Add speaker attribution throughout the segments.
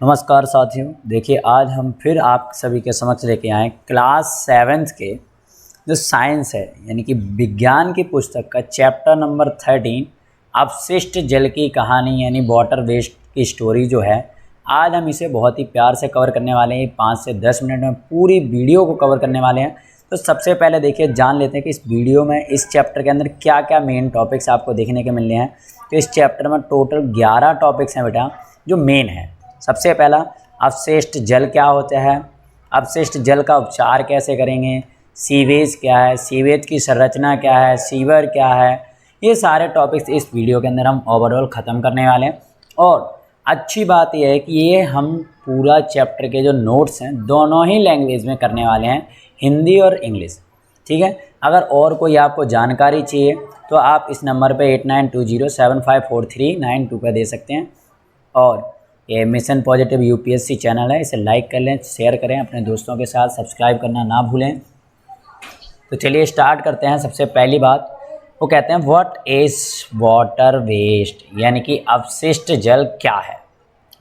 Speaker 1: नमस्कार साथियों, देखिए आज हम फिर आप सभी के समक्ष लेके आए क्लास 7th के जो साइंस है यानी कि विज्ञान की पुस्तक का चैप्टर नंबर 13 अपशिष्ट जल की कहानी यानी वाटर वेस्ट की स्टोरी जो है। आज हम इसे बहुत ही प्यार से कवर करने वाले हैं। 5 से 10 मिनट में पूरी वीडियो को कवर करने वाले हैं। तो सबसे पहले देखिए जान लेते हैं कि इस वीडियो में इस चैप्टर के अंदर क्या क्या मेन टॉपिक्स आपको देखने के मिलने हैं। तो इस चैप्टर में टोटल 11 टॉपिक्स हैं बेटा जो मेन है। सबसे पहला अपशिष्ट जल क्या होता है, अपशिष्ट जल का उपचार कैसे करेंगे, सीवेज क्या है, सीवेज की संरचना क्या है, सीवर क्या है, ये सारे टॉपिक्स इस वीडियो के अंदर हम ओवरऑल ख़त्म करने वाले हैं। और अच्छी बात यह है कि ये हम पूरा चैप्टर के जो नोट्स हैं दोनों ही लैंग्वेज में करने वाले हैं, हिंदी और इंग्लिश। ठीक है, अगर और कोई आपको जानकारी चाहिए तो आप इस नंबर पे 8920754392 पे दे सकते हैं। और ये मिशन पॉजिटिव यूपीएससी चैनल है, इसे लाइक कर लें, शेयर करें अपने दोस्तों के साथ, सब्सक्राइब करना ना भूलें। तो चलिए स्टार्ट करते हैं। सबसे पहली बात वो कहते हैं व्हाट इज़ वाटर वेस्ट, यानी कि अपशिष्ट जल क्या है।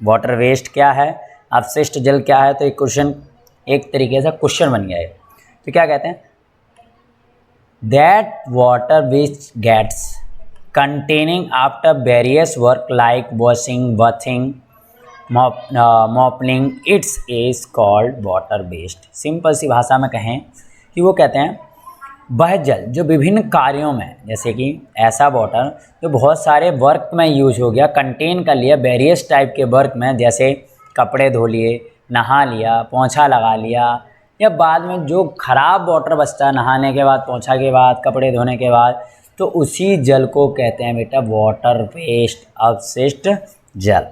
Speaker 1: वाटर वेस्ट क्या है, अपशिष्ट जल क्या है। तो एक क्वेश्चन एक तरीके से क्वेश्चन बन गया है। तो क्या कहते हैं, that water which gets containing after various work like washing, bathing, mopping, it's is called water waste. Simple सी भाषा में कहें कि वो कहते हैं वह जल जो विभिन्न कार्यों में, जैसे कि ऐसा वाटर जो बहुत सारे वर्क में यूज हो गया, कंटेन कर लिया वेरियस टाइप के वर्क में, जैसे कपड़े धो लिए, नहा लिया, पोंछा लगा लिया, या बाद में जो ख़राब वाटर बचता है नहाने के बाद, पोंछा के बाद, कपड़े धोने के बाद, तो उसी जल को कहते हैं बेटा वाटर वेस्ट, अपशिष्ट जल।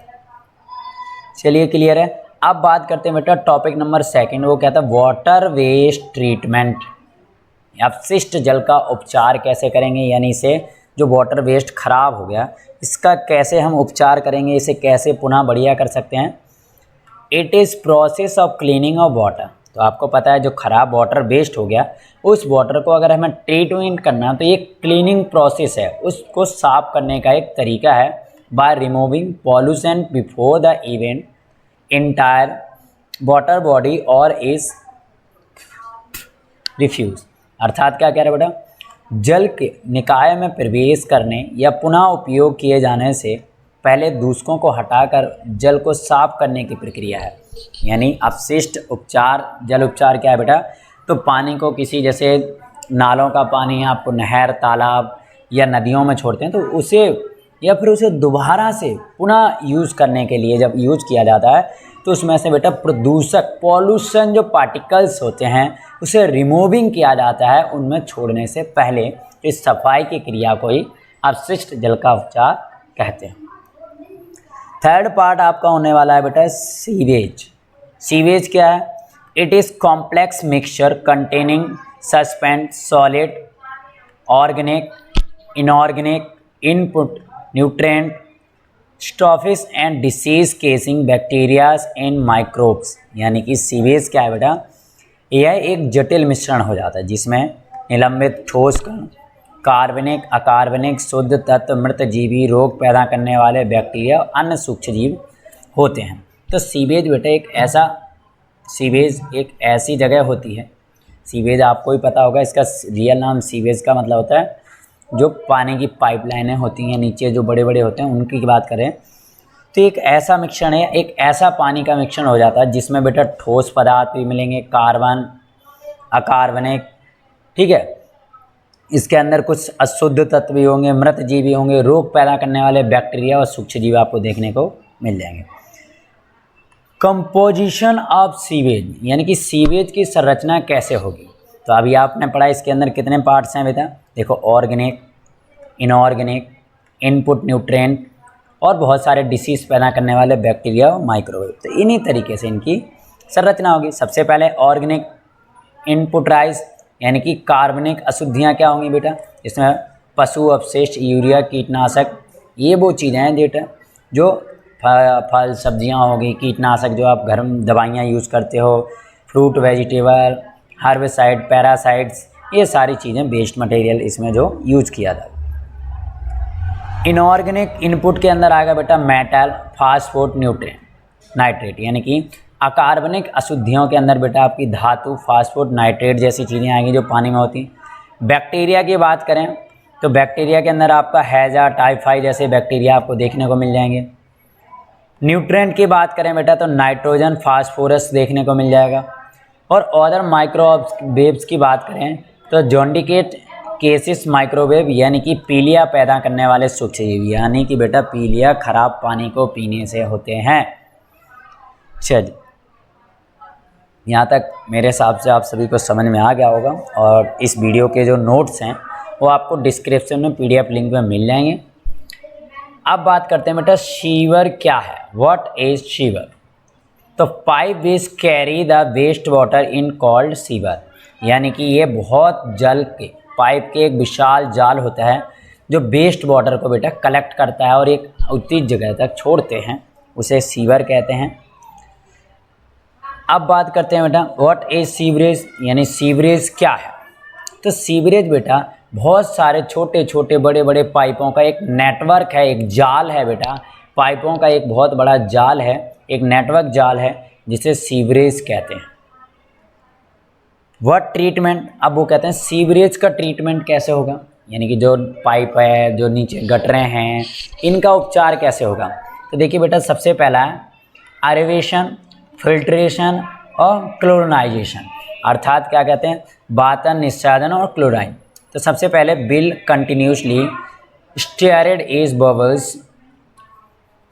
Speaker 1: चलिए क्लियर है। अब बात करते हैं बेटा टॉपिक नंबर 2, वो कहता है वाटर वेस्ट ट्रीटमेंट, अपशिष्ट जल का उपचार कैसे करेंगे, यानी इसे जो वाटर वेस्ट खराब हो गया इसका कैसे हम उपचार करेंगे, इसे कैसे पुनः बढ़िया कर सकते हैं। It is process of cleaning of water. तो आपको पता है जो ख़राब वाटर वेस्ट हो गया उस वाटर को अगर हमें ट्रीटमेंट करना है तो ये क्लीनिंग प्रोसेस है, उसको साफ करने का एक तरीका है। By removing pollution before the event entire water body और इज रिफ्यूज। अर्थात क्या कह रहे हैं बेटा, जल के निकाय में प्रवेश करने या पुनः उपयोग किए जाने से पहले दूषकों को हटाकर जल को साफ करने की प्रक्रिया है। यानी अपशिष्ट उपचार, जल उपचार क्या है बेटा, तो पानी को किसी, जैसे नालों का पानी आपको नहर, तालाब या नदियों में छोड़ते हैं तो उसे या फिर उसे दोबारा से पुनः यूज़ करने के लिए जब यूज किया जाता है तो उसमें से बेटा प्रदूषक, पॉल्यूशन जो पार्टिकल्स होते हैं उसे रिमूविंग किया जाता है उनमें छोड़ने से पहले। इस सफाई की क्रिया को ही अपशिष्ट जल का उपचार कहते हैं। थर्ड पार्ट आपका होने वाला है बेटा सीवेज। सीवेज क्या है, it is complex mixture containing suspend, solid, organic, inorganic, input nutrient, stuffs and disease causing bacterias and microbes. यानी कि सीवेज क्या है बेटा, यह एक जटिल मिश्रण हो जाता है जिसमें निलंबित ठोस कण, कार्बनिक, अकार्बनिक, शुद्ध तत्व, मृत जीवी, रोग पैदा करने वाले बैक्टीरिया और अन्य सूक्ष्मजीव होते हैं। तो सीवेज बेटा एक ऐसी जगह होती है, सीवेज आपको ही पता होगा, इसका रियल नाम सीवेज का मतलब होता है जो पानी की पाइपलाइनें होती हैं नीचे जो बड़े बड़े होते हैं उनकी बात करें तो एक ऐसा मिश्रण है, एक ऐसा पानी का मिश्रण हो जाता है जिसमें बेटा ठोस पदार्थ भी मिलेंगे, कार्बन, अकार्बनिक, ठीक है, इसके अंदर कुछ अशुद्ध तत्व भी होंगे, मृत जीव भी होंगे, रोग पैदा करने वाले बैक्टीरिया और सूक्ष्मजीव आपको देखने को मिल जाएंगे। कंपोजिशन ऑफ सीवेज, यानी कि सीवेज की संरचना कैसे होगी। तो अभी आपने पढ़ा इसके अंदर कितने पार्ट्स हैं बेटा, देखो ऑर्गेनिक, इनऑर्गेनिक, इनपुट न्यूट्रिएंट और बहुत सारे डिसीज़ पैदा करने वाले बैक्टीरिया और माइक्रोवेव। तो इन्हीं तरीके से इनकी संरचना होगी। सबसे पहले ऑर्गेनिक इनपुट राइज, यानी कि कार्बनिक अशुद्धियाँ क्या होंगी बेटा, इसमें पशु अपशिष्ट, यूरिया, कीटनाशक, ये वो चीज़ें हैं बेटा जो फल सब्जियाँ होगी, कीटनाशक जो आप घर में दवाइयाँ यूज़ करते हो, फ्रूट, वेजिटेबल, हार्बिसाइड, पैरासाइड्स, ये सारी चीज़ें वेस्ट मटेरियल इसमें जो यूज किया था। इनऑर्गेनिक इनपुट के अंदर आएगा बेटा मेटल, फास्फोट, न्यूट्रिएंट। नाइट्रेट, यानी कि अकार्बनिक अशुद्धियों के अंदर बेटा आपकी धातु, फास्फोट, नाइट्रेट जैसी चीज़ें आएंगी जो पानी में होती हैं। बैक्टीरिया की बात करें तो बैक्टीरिया के अंदर आपका हैजा, टाइफाई जैसे बैक्टीरिया आपको देखने को मिल जाएंगे। न्यूट्रिएंट की बात करें बेटा तो नाइट्रोजन, फास्फोरस देखने को मिल जाएगा। और अदर माइक्रोवेव्स की बात करें तो जॉन्डिकेट केसिस माइक्रोवेव, यानी कि पीलिया पैदा करने वाले सूक्ष्मजीव, यानी कि बेटा पीलिया खराब पानी को पीने से होते हैं। चलिए, यहाँ तक मेरे हिसाब से आप सभी को समझ में आ गया होगा, और इस वीडियो के जो नोट्स हैं वो आपको डिस्क्रिप्शन में PDF लिंक में मिल जाएंगे। अब बात करते हैं बेटा शीवर क्या है, व्हाट इज शीवर। तो pipe which carry the waste water in called sewer, यानी कि ये बहुत जल के पाइप के एक विशाल जाल होता है जो वेस्ट वाटर को बेटा कलेक्ट करता है और एक उचित जगह तक छोड़ते हैं, उसे सीवर कहते हैं। अब बात करते हैं बेटा व्हाट इज सीवरेज, यानी सीवरेज क्या है। तो सीवरेज बेटा बहुत सारे छोटे छोटे बड़े बड़े पाइपों का एक नेटवर्क है, एक जाल है बेटा, पाइपों का एक बहुत बड़ा जाल है, एक नेटवर्क जाल है जिसे सीवरेज कहते हैं। व्हाट ट्रीटमेंट, अब वो कहते हैं सीवरेज का ट्रीटमेंट कैसे होगा, यानी कि जो पाइप है, जो नीचे गटरें हैं, इनका उपचार कैसे होगा। तो देखिए बेटा सबसे पहला है एरेवेशन, फिल्ट्रेशन और क्लोरिनाइजेशन, अर्थात क्या कहते हैं बातन, निस्सादन और क्लोराइन। तो सबसे पहले bill continuously stirred is bubbles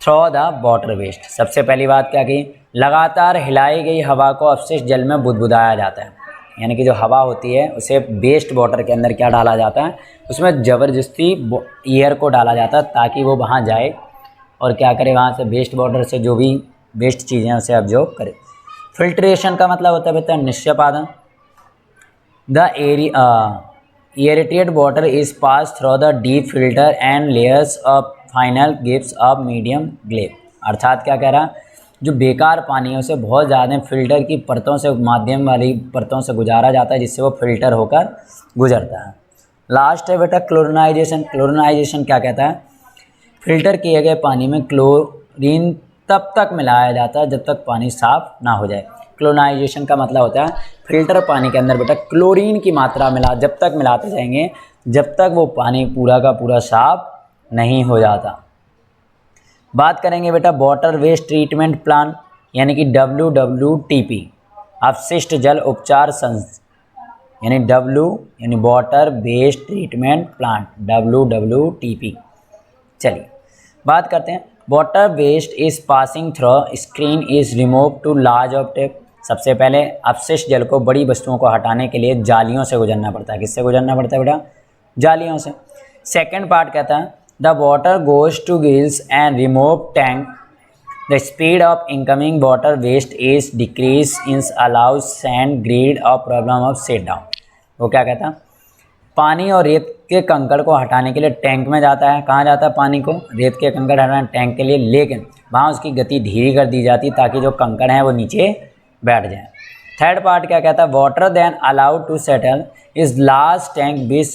Speaker 1: through the water waste. सबसे पहली बात क्या की, लगातार हिलाई गई हवा को अपशिष्ट जल में बुदबुदाया जाता है, यानी कि जो हवा होती है उसे वेस्ट वाटर के अंदर क्या डाला जाता है, उसमें ज़बरदस्ती एयर को डाला जाता है ताकि वो वहाँ जाए और क्या करे, वहाँ से वेस्ट वाटर से जो भी वेस्ट चीज़ें हैं उसे अब्जॉर्ब करे। फिल्ट्रेशन का मतलब होता है बेटा निष्पादन। The aerated water is pass through the deep filter and layers of final gives off medium ग्लेप, अर्थात क्या कह रहा, जो बेकार पानी है उसे बहुत ज़्यादा फिल्टर की परतों से, माध्यम वाली परतों से गुजारा जाता है जिससे वो फिल्टर होकर गुजरता है। लास्ट है बेटा क्लोरिनाइजेशन। क्लोरिनाइजेशन क्या कहता है, फिल्टर किए गए पानी में क्लोरीन तब तक मिलाया जाता है जब तक पानी साफ ना हो जाए। क्लोरिनाइजेशन का मतलब होता है फिल्टर पानी के अंदर बेटा क्लोरीन की मात्रा जब तक मिलाते जाएंगे जब तक वो पानी पूरा का पूरा साफ नहीं हो जाता। बात करेंगे बेटा वाटर वेस्ट ट्रीटमेंट प्लांट, यानी कि WWTP, अपशिष्ट जल उपचार संस्थान, यानी यानी water waste treatment plant, WWTP। चलिए बात करते हैं water waste is passing through screen is remove to large object. सबसे पहले अपशिष्ट जल को बड़ी वस्तुओं को हटाने के लिए जालियों से गुजरना पड़ता है। किससे गुजरना पड़ता है बेटा, जालियों से। सेकंड पार्ट कहता है the water goes to gills and remove tank, the speed of incoming water waste is decrease in allows sand grid और प्रॉब्लम ऑफ सेट डाउन। वो क्या कहता है, पानी और रेत के कंकड़ को हटाने के लिए टैंक में जाता है। कहाँ जाता है, पानी को, रेत के कंकड़ हटाने टैंक के लिए, लेकिन वहाँ उसकी गति धीरे कर दी जाती ताकि जो कंकड़ हैं वो नीचे बैठ जाएं। थर्ड पार्ट क्या कहता है, water then allowed to settle is last tank which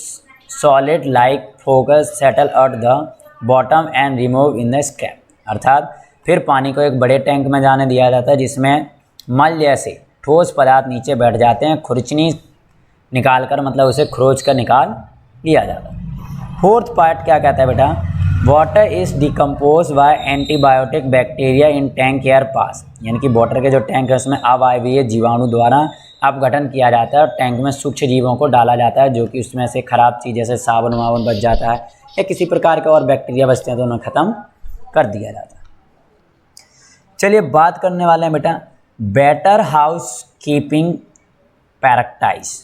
Speaker 1: solid like focus settle at the bottom and remove in the scrap, अर्थात फिर पानी को एक बड़े टैंक में जाने दिया जाता है जिसमें मल जैसे ठोस पदार्थ नीचे बैठ जाते हैं, खुरचनी निकाल कर, मतलब उसे खरोच कर निकाल लिया जाता है। फोर्थ पार्ट क्या कहता है बेटा, water is decompose by antibiotic bacteria in tank air pass, यानी कि वाटर के जो टैंक है उसमें अवायवीय जीवाणु द्वारा अपघटन किया जाता है और टैंक में सूक्ष्म जीवों को डाला जाता है जो कि उसमें से खराब चीज़ जैसे साबुन वाबुन बच जाता है या किसी प्रकार के और बैक्टीरिया बचते हैं तो उन्हें ख़त्म कर दिया जाता है। चलिए बात करने वाले हैं बेटा बेटर हाउस कीपिंग प्रैक्टिस,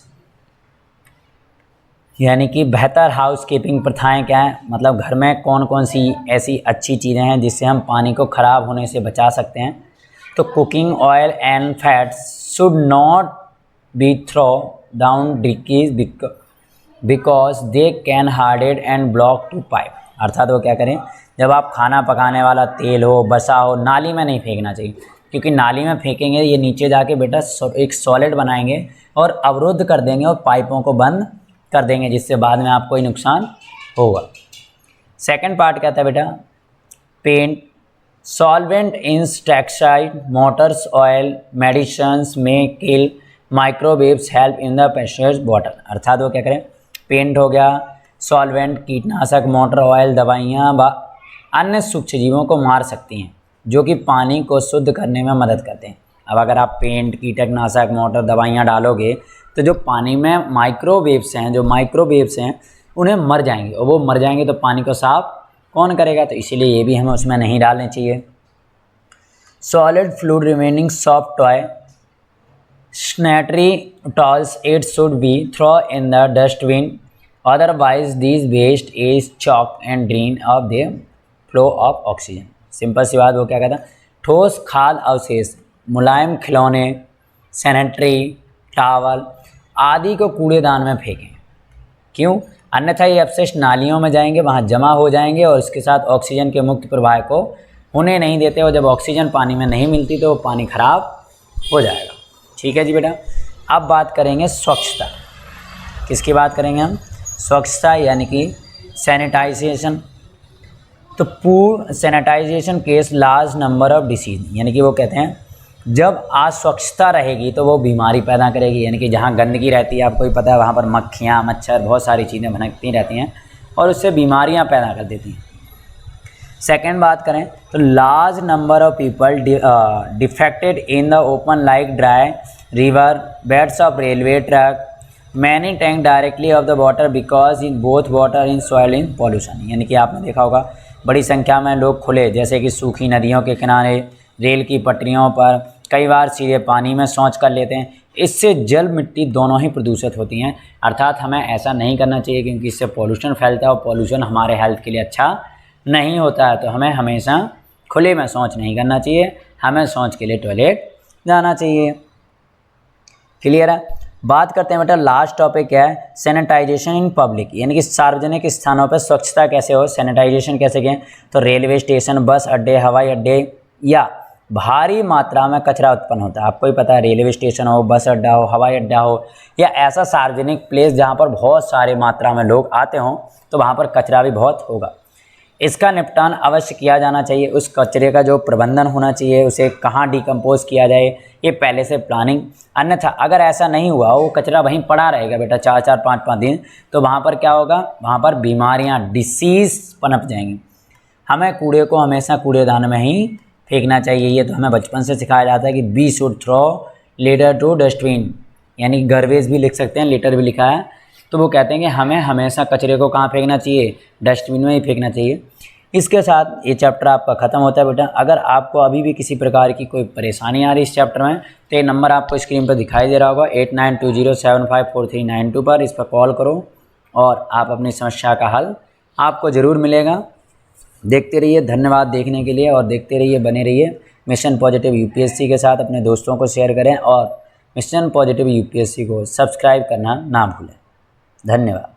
Speaker 1: यानी कि बेहतर हाउस कीपिंग प्रथाएँ क्या हैं, मतलब घर में कौन कौन सी ऐसी अच्छी चीज़ें हैं जिससे हम पानी को ख़राब होने से बचा सकते हैं। तो cooking oil and fats should not be throw down drains because they can harden and block to pipe, अर्थात वो क्या करें, जब आप खाना पकाने वाला तेल हो, बसा हो, नाली में नहीं फेंकना चाहिए, क्योंकि नाली में फेंकेंगे ये नीचे जाके बेटा एक सॉलिड बनाएंगे और अवरुद्ध कर देंगे और पाइपों को बंद कर देंगे जिससे बाद में आपको ही नुकसान होगा। सेकंड पार्ट कहता है बेटा paint solvent in textile motors oil medicines में kill microwaves help in the pesticide water. अर्थात वो क्या करें, पेंट हो गया, सॉल्वेंट कीटनाशक, मोटर ऑयल, दवाइयाँ व अन्य सूक्ष्म जीवों को मार सकती हैं जो कि पानी को शुद्ध करने में मदद करते हैं। अब अगर आप पेंट, कीटनाशक, मोटर, दवाइयाँ डालोगे तो जो पानी में माइक्रोवेव्स हैं उन्हें मर जाएंगे, और वो मर जाएंगे तो पानी को साफ कौन करेगा, तो इसीलिए ये भी हमें उसमें नहीं डालने चाहिए। Solid fluid remaining soft toy sanitary towels, it should be thrown in the dustbin, otherwise these waste is chocked and drain of the flow of oxygen। Simple सी बात, वो क्या कहता है, ठोस खाद्य अवशेष, मुलायम खिलौने, सैनिटरी टावल आदि को कूड़ेदान में फेंकें। क्यों? अन्यथा ये अपशिष्ट नालियों में जाएंगे, वहाँ जमा हो जाएंगे और इसके साथ ऑक्सीजन के मुक्त प्रवाह को होने नहीं देते, और जब ऑक्सीजन पानी में नहीं मिलती तो पानी खराब हो जाएगा। ठीक है जी बेटा। अब बात करेंगे स्वच्छता। किसकी बात करेंगे हम? स्वच्छता, यानी कि सैनिटाइजेशन। तो पूर्ण sanitization case large number of disease, यानी कि वो कहते हैं जब अस्वच्छता रहेगी तो वो बीमारी पैदा करेगी, यानी कि जहाँ गंदगी रहती है, आपको ही पता है, वहाँ पर मक्खियाँ, मच्छर, बहुत सारी चीज़ें भनकती रहती हैं और उससे बीमारियाँ पैदा कर देती हैं। सेकेंड बात करें तो large number of people defected in the open like dry river beds of railway track many tank directly of the water because in both water in soil in pollution. यानी कि आपने देखा होगा बड़ी संख्या में लोग खुले, जैसे कि सूखी नदियों के किनारे, रेल की पटरियों पर कई बार सीधे पानी में शौच कर लेते हैं। इससे जल मिट्टी दोनों ही प्रदूषित होती हैं। अर्थात हमें ऐसा नहीं करना चाहिए क्योंकि इससे पॉल्यूशन फैलता है और पॉल्यूशन हमारे हेल्थ के लिए अच्छा नहीं होता है। तो हमें हमेशा खुले में शौच नहीं करना चाहिए, हमें शौच के लिए टॉयलेट जाना चाहिए। क्लियर है? बात करते हैं बेटा, लास्ट टॉपिक क्या है? सैनिटाइजेशन इन पब्लिक, यानी कि सार्वजनिक स्थानों पर स्वच्छता कैसे हो, सैनिटाइजेशन कैसे करें। तो रेलवे स्टेशन, बस अड्डे, हवाई अड्डे या भारी मात्रा में कचरा उत्पन्न होता है। आपको ही पता है, रेलवे स्टेशन हो, बस अड्डा हो, हवाई अड्डा हो या ऐसा सार्वजनिक प्लेस जहाँ पर बहुत सारी मात्रा में लोग आते हों, तो वहाँ पर कचरा भी बहुत होगा। इसका निपटान अवश्य किया जाना चाहिए। उस कचरे का जो प्रबंधन होना चाहिए, उसे कहाँ डिकम्पोज किया जाए, ये पहले से प्लानिंग। अन्यथा अगर ऐसा नहीं हुआ, वो कचरा वहीं पड़ा रहेगा बेटा 4-4, 5-5 दिन, तो वहाँ पर क्या होगा, वहाँ पर बीमारियाँ, डिसीज़ पनप जाएंगी। हमें कूड़े को हमेशा कूड़ेदान में ही फेंकना चाहिए। ये तो हमें बचपन से सिखाया जाता है कि we should throw letter to dustbin, यानी गार्बेज भी लिख सकते हैं, लेटर भी लिखा है। तो वो कहते हैं कि हमें हमेशा कचरे को कहाँ फेंकना चाहिए, डस्टबिन में ही फेंकना चाहिए। इसके साथ ये चैप्टर आपका ख़त्म होता है बेटा। अगर आपको अभी भी किसी प्रकार की कोई परेशानी आ रही इस चैप्टर में, तो ये नंबर आपको स्क्रीन पर दिखाई दे रहा होगा 8920754392 पर, इस पर कॉल करो और आप अपनी समस्या का हल आपको ज़रूर मिलेगा। देखते रहिए, धन्यवाद देखने के लिए, और देखते रहिए, बने रहिए मिशन पॉजिटिव यूपीएससी के साथ। अपने दोस्तों को शेयर करें और मिशन पॉजिटिव यूपीएससी को सब्सक्राइब करना ना भूलें। धन्यवाद।